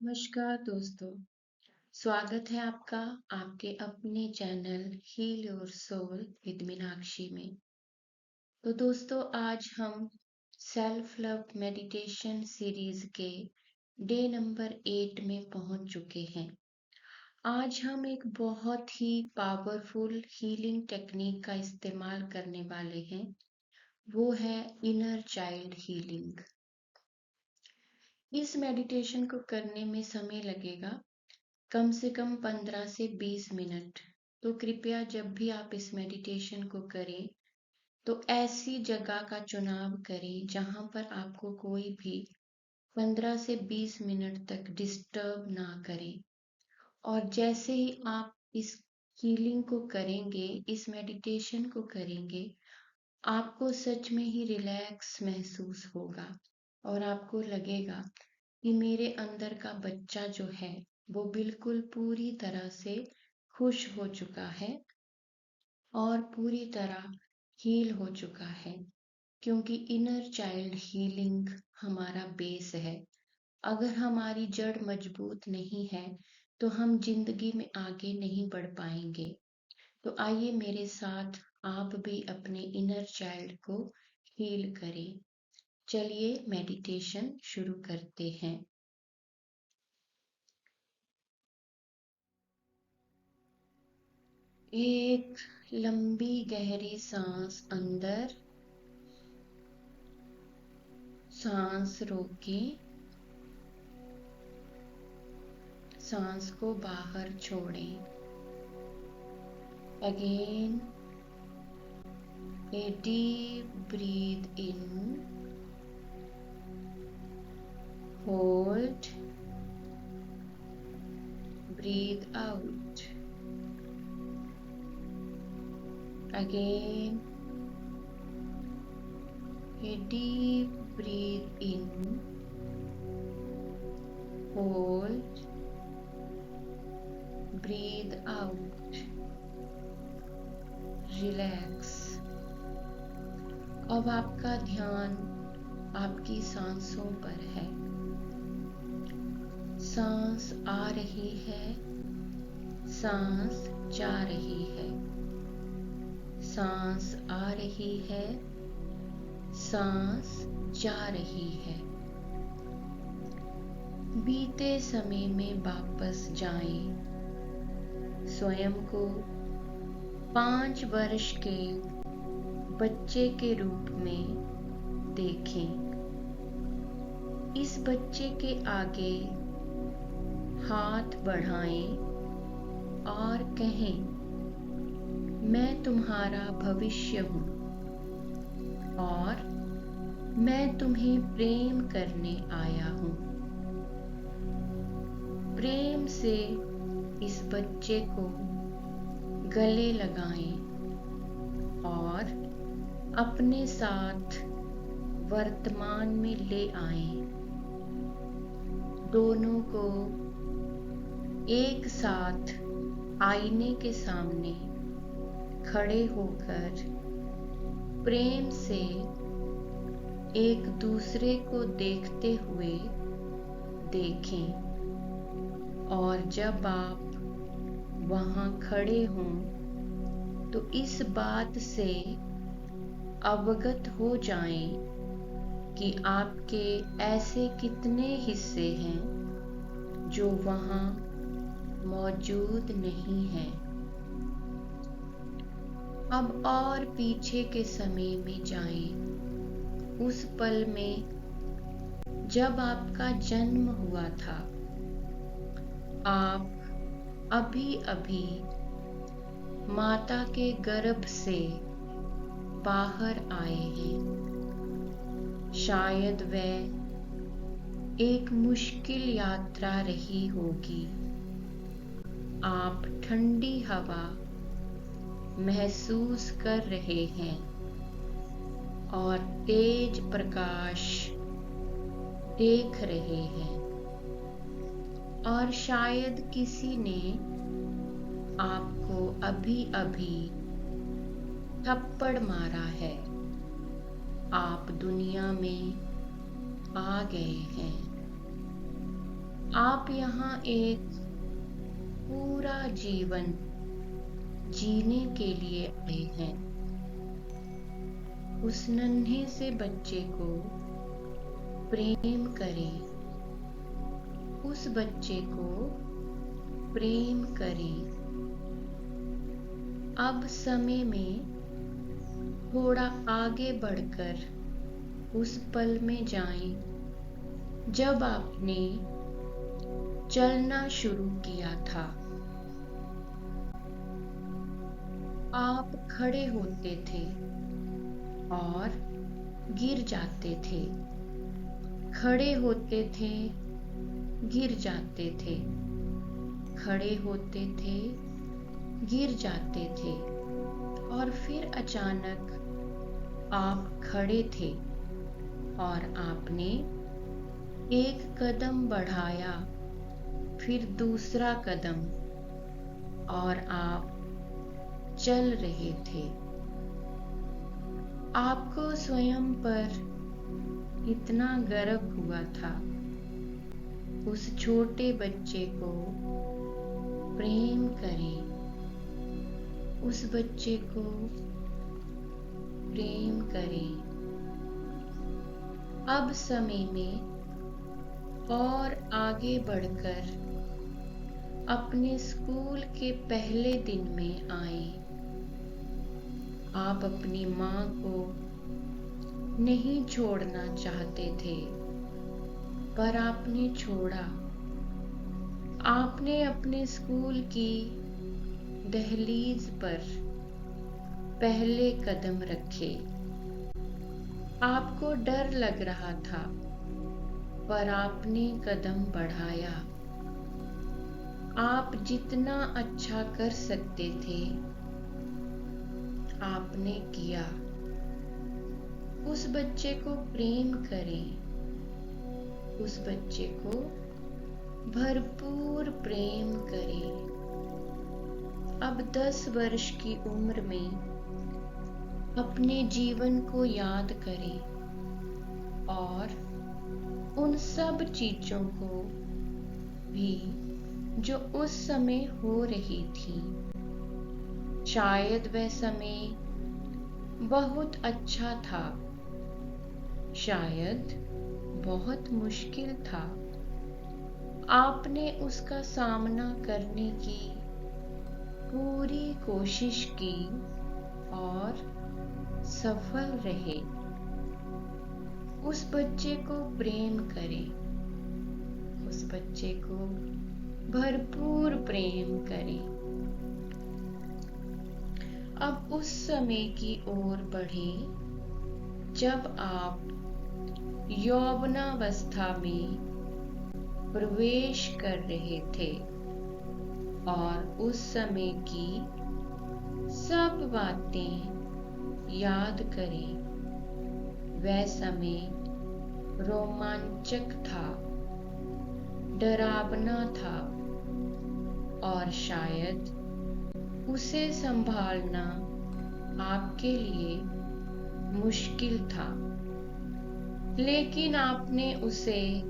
नमस्कार दोस्तों, स्वागत है आपका आपके अपने channel heal your soul with Meenakshi में। तो दोस्तों आज हम सेल्फ लव मेडिटेशन सीरीज के डे नंबर 8 में पहुंच चुके हैं। आज हम एक बहुत ही पावरफुल हीलिंग टेक्निक का इस्तेमाल करने वाले हैं। वो है इनर चाइल्ड हीलिंग। इस मेडिटेशन को करने में समय लगेगा कम से कम 15 से 20 मिनट। तो कृपया जब भी आप इस मेडिटेशन को करें तो ऐसी जगह का चुनाव करें जहां पर आपको कोई भी 15 से 20 मिनट तक डिस्टर्ब ना करें। और जैसे ही आप इस हीलिंग को करेंगे, इस मेडिटेशन को करेंगे, आपको सच में ही रिलैक्स महसूस होगा और आपको लगेगा कि मेरे अंदर का बच्चा जो है वो बिल्कुल पूरी तरह से खुश हो चुका है और पूरी तरह हील हो चुका है, क्योंकि इनर चाइल्ड हीलिंग हमारा बेस है। अगर हमारी जड़ मजबूत नहीं है तो हम जिंदगी में आगे नहीं बढ़ पाएंगे। तो आइए मेरे साथ आप भी अपने इनर चाइल्ड को हील करें। चलिए मेडिटेशन शुरू करते हैं। एक लंबी गहरी सांस अंदर, सांस रोकें, सांस को बाहर छोड़ें। Again a deep breathe in, hold, breathe out. Again a deep breathe in, hold, breathe out. Relax. अब आपका ध्यान आपकी सांसों पर है। सांस आ रही है, सांस जा रही है, सांस आ रही है, सांस जा रही है। बीते समय में वापस जाएं। स्वयं को 5 वर्ष के बच्चे के रूप में देखें। इस बच्चे के आगे हाथ बढ़ाएं और कहें, मैं तुम्हारा भविष्य हूँ और मैं तुम्हें प्रेम करने आया हूँ। प्रेम से इस बच्चे को गले लगाएं और अपने साथ वर्तमान में ले आएं। दोनों को एक साथ आईने के सामने खड़े होकर प्रेम से एक दूसरे को देखते हुए देखें। और जब आप वहां खड़े हों तो इस बात से अवगत हो जाएं कि आपके ऐसे कितने हिस्से हैं जो वहां मौजूद नहीं हैं। अब और पीछे के समय में जाएं, उस पल में जब आपका जन्म हुआ था। आप अभी अभी माता के गर्भ से बाहर आए हैं। शायद वह एक मुश्किल यात्रा रही होगी। आप ठंडी हवा महसूस कर रहे हैं और तेज प्रकाश देख रहे हैं। और शायद किसी ने आपको अभी अभी थप्पड़ मारा है। आप दुनिया में आ गए हैं। आप यहाँ एक पूरा जीवन जीने के लिए आए हैं। उस नन्हे से बच्चे को प्रेम करें। उस बच्चे को प्रेम करें। अब समय में थोड़ा आगे बढ़कर उस पल में जाएं जब आपने चलना शुरू किया था। आप खड़े होते थे और गिर जाते थे। खड़े होते थे, गिर जाते थे। खड़े होते थे, गिर जाते थे और फिर अचानक आप खड़े थे और आपने एक कदम बढ़ाया, फिर दूसरा कदम, और आप चल रहे थे। आपको स्वयं पर इतना गर्व हुआ था। उस छोटे बच्चे को प्रेम करें। उस बच्चे को प्रेम करें। अब समय में और आगे बढ़कर अपने स्कूल के पहले दिन में आए। आप अपनी माँ को नहीं छोड़ना चाहते थे, पर आपने छोड़ा। आपने अपने स्कूल की दहलीज पर पहले कदम रखे। आपको डर लग रहा था, पर आपने कदम बढ़ाया। आप जितना अच्छा कर सकते थे, आपने किया। उस बच्चे को प्रेम करें। उस बच्चे को भरपूर प्रेम करें। अब 10 वर्ष की उम्र में अपने जीवन को याद करें और उन सब चीजों को भी जो उस समय हो रही थी। शायद वह समय बहुत अच्छा था, शायद बहुत मुश्किल था। आपने उसका सामना करने की पूरी कोशिश की और सफल रहे। उस बच्चे को प्रेम करें। उस बच्चे को भरपूर प्रेम करें। अब उस समय की ओर बढ़ें जब आप यौवनावस्था में प्रवेश कर रहे थे और उस समय की सब बातें याद करें। वह समय रोमांचक था, डरावना था और शायद उसे संभालना आपके लिए मुश्किल था, लेकिन आपने उसे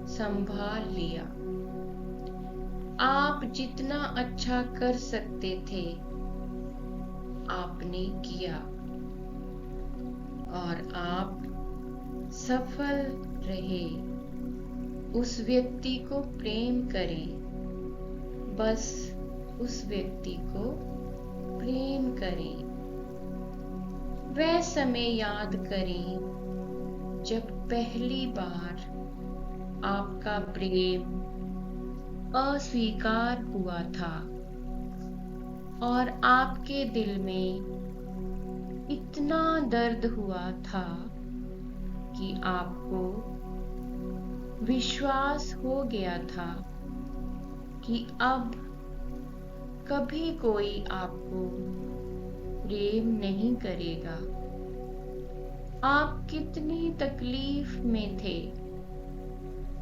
संभाल लिया। आप जितना अच्छा कर सकते थे, आपने किया और आप सफल रहे। उस व्यक्ति को प्रेम करें। बस उस व्यक्ति को प्रेम करें। वह समय याद करें जब पहली बार आपका प्रेम अस्वीकार हुआ था और आपके दिल में इतना दर्द हुआ था कि आपको विश्वास हो गया था कि अब कभी कोई आपको प्रेम नहीं करेगा। आप कितनी तकलीफ में थे।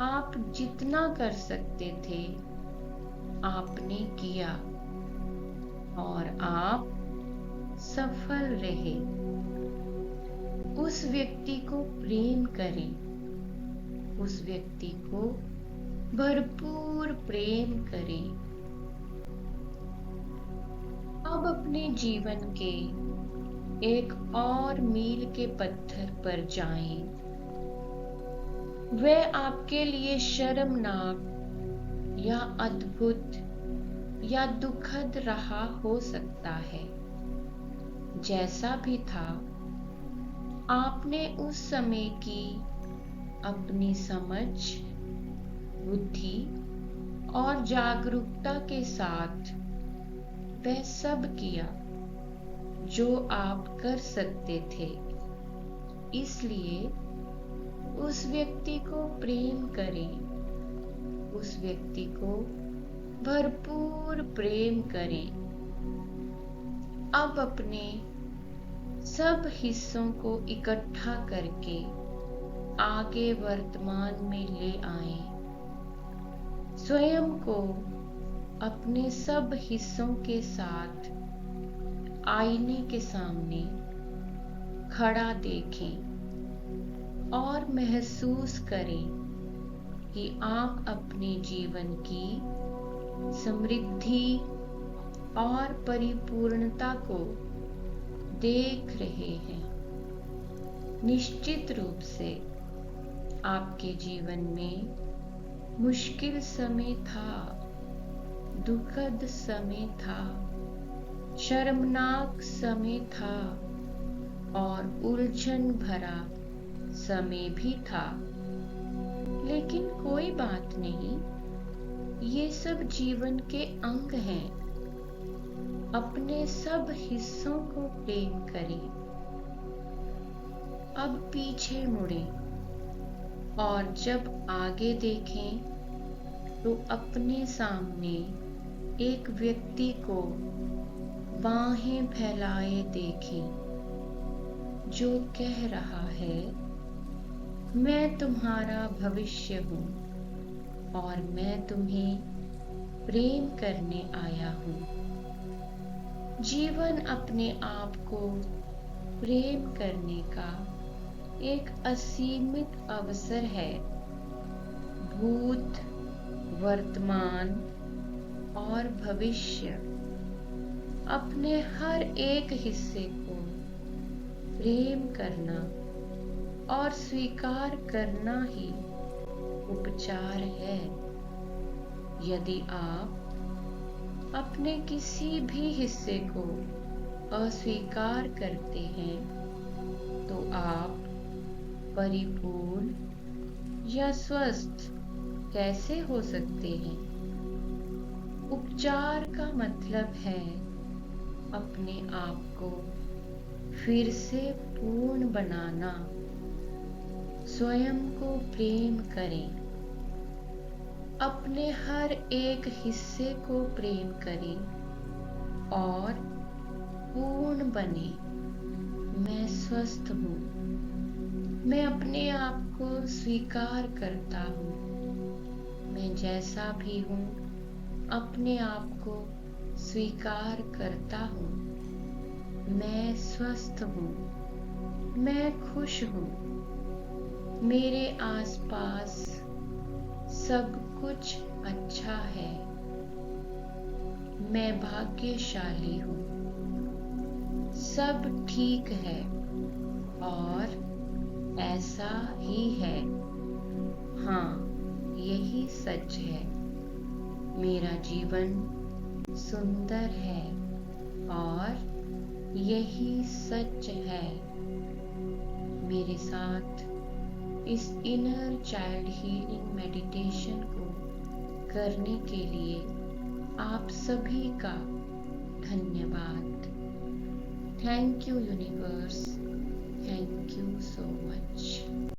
आप जितना कर सकते थे, आपने किया और आप सफल रहे। उस व्यक्ति को प्रेम करें। उस व्यक्ति को भरपूर प्रेम करें। अब अपने जीवन के एक और मील के पत्थर पर जाएं। वह आपके लिए शर्मनाक या अद्भुत या दुखद रहा हो सकता है। जैसा भी था, आपने उस समय की अपनी समझ, बुद्धि और जागरूकता के साथ वह सब किया जो आप कर सकते थे। इसलिए उस व्यक्ति को प्रेम करें, उस व्यक्ति को भरपूर प्रेम करें। अब अपने सब हिस्सों को इकट्ठा करके आगे वर्तमान में ले आएं। स्वयं को अपने सब हिस्सों के साथ आईने के सामने खड़ा देखें और महसूस करें कि आप अपने जीवन की समृद्धि और परिपूर्णता को देख रहे हैं। निश्चित रूप से आपके जीवन में मुश्किल समय था, दुखद समय था, शर्मनाक समय था और उलझन भरा समय भी था। लेकिन कोई बात नहीं, ये सब जीवन के अंग हैं। अपने सब हिस्सों को प्रेम करें। अब पीछे मुड़ें और जब आगे देखें तो अपने सामने एक व्यक्ति को बाहें फैलाए देखें जो कह रहा है, मैं तुम्हारा भविष्य हूँ और मैं तुम्हें प्रेम करने आया हूँ। जीवन अपने आप को प्रेम करने का एक असीमित अवसर है। भूत, वर्तमान और भविष्य अपने हर एक हिस्से को प्रेम करना और स्वीकार करना ही उपचार है। यदि आप अपने किसी भी हिस्से को अस्वीकार करते हैं तो आप परिपूर्ण या स्वस्थ कैसे हो सकते हैं? उपचार का मतलब है अपने आप को फिर से पूर्ण बनाना। स्वयं को प्रेम करें, अपने हर एक हिस्से को प्रेम करें और पूर्ण बने। मैं स्वस्थ हूँ, मैं अपने आप को स्वीकार करता हूँ। मैं जैसा भी हूँ अपने आप को स्वीकार करता हूँ। मैं स्वस्थ हूँ, मैं खुश हूँ। मेरे आसपास सब कुछ अच्छा है। मैं भाग्यशाली हूँ। सब ठीक है और ऐसा ही है। हाँ, यही सच है। मेरा जीवन सुंदर है और यही सच है। मेरे साथ इस इनर चाइल्ड हीलिंग मेडिटेशन को करने के लिए आप सभी का धन्यवाद। Thank you universe. Thank you so much.